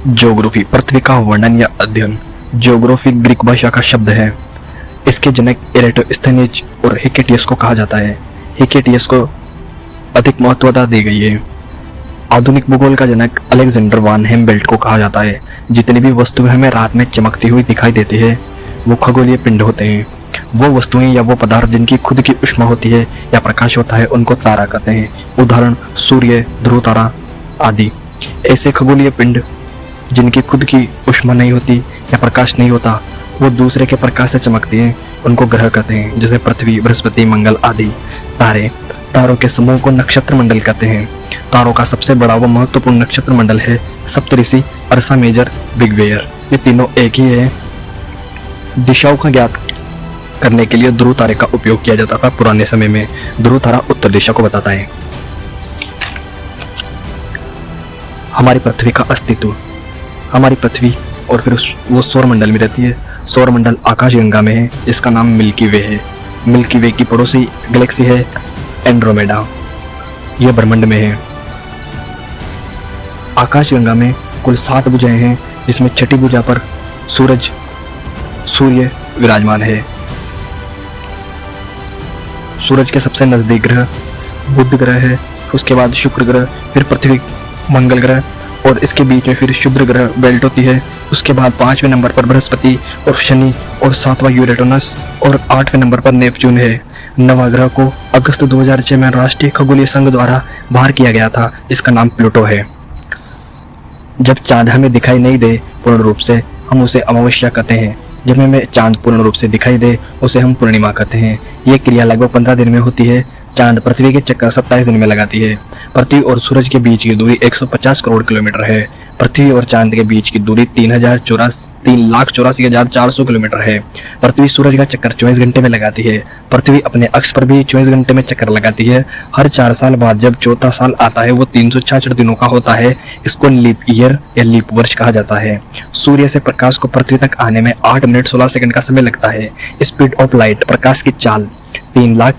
Geography पृथ्वी का वर्णन या अध्ययन। ज्योग्राफी ग्रीक भाषा का शब्द है। इसके जनक एराटोस्थेनेज और हिकेटियस को कहा जाता है। हिकेटियस को अधिक महत्वता दी गई है। आधुनिक भूगोल का जनक अलेक्जेंडर वान हेमबोल्ट को कहा जाता है। जितनी भी वस्तुएं हमें रात में चमकती हुई दिखाई देती है वो खगोलीय पिंड होते हैं। वो वस्तुएं या वो पदार्थ जिनकी खुद की ऊष्मा होती है या प्रकाश होता है उनको तारा कहते हैं। उदाहरण सूर्य, ध्रुव तारा आदि। ऐसे खगोलीय पिंड जिनकी खुद की ऊष्मा नहीं होती या प्रकाश नहीं होता, वो दूसरे के प्रकाश से चमकती हैं, उनको ग्रह कहते हैं, जैसे पृथ्वी, बृहस्पति, मंगल आदि। तारों के समूह को नक्षत्र मंडल कहते हैं। तारों का सबसे बड़ा व महत्वपूर्ण नक्षत्र मंडल है सप्तऋषि, अर्सा मेजर, बिग बेयर। ये तीनों एक ही है। दिशाओं का ज्ञात करने के लिए ध्रुव तारे का उपयोग किया जाता था पुराने समय में। ध्रुव तारा उत्तर दिशा को बताता है। हमारी पृथ्वी का अस्तित्व। हमारी पृथ्वी और फिर वो सौर मंडल में रहती है। सौर मंडल आकाशगंगा में है, जिसका नाम मिल्की वे है। मिल्की वे की पड़ोसी गैलेक्सी है एंड्रोमेडा। यह ब्रह्मांड में है। आकाशगंगा में कुल 7 भुजाएं हैं, जिसमें छठी भुजा पर सूर्य विराजमान है। सूरज के सबसे नजदीक ग्रह बुध ग्रह है, उसके बाद शुक्र ग्रह, फिर पृथ्वी, मंगल ग्रह, और इसके बीच में फिर शुक्र ग्रह बेल्ट होती है। उसके बाद 5वें नंबर पर बृहस्पति और शनि, और 7वां यूरेटोनस, और 8वें नंबर पर नेपच्यून है। 9वां ग्रह को अगस्त 2006 में राष्ट्रीय खगोलीय संघ द्वारा बाहर किया गया था। इसका नाम प्लूटो है। जब चांद हमें दिखाई नहीं दे पूर्ण रूप से, हम उसे अमावस्या कहते हैं। जब हमें चांद पूर्ण रूप से दिखाई दे उसे हम पूर्णिमा कहते हैं। ये क्रिया लगभग 15 दिन में होती है। चांद पृथ्वी के चक्कर 27 दिन में लगाती है। पृथ्वी और सूरज के बीच की दूरी 150 करोड़ किलोमीटर है। पृथ्वी और चांद के बीच की दूरी 3,84,400 किलोमीटर है। पृथ्वी सूरज का चक्कर 24 घंटे में लगाती है। पृथ्वी अपने अक्ष पर भी 24 घंटे में चक्कर लगाती है। हर 4 साल बाद जब चौथा साल आता है वो 366 दिनों का होता है। इसको लीप ईयर या लीप वर्ष कहा जाता है। सूर्य से प्रकाश को पृथ्वी तक आने में 8 मिनट 16 सेकंड का समय लगता है। स्पीड ऑफ लाइट, प्रकाश की चाल 3 लाख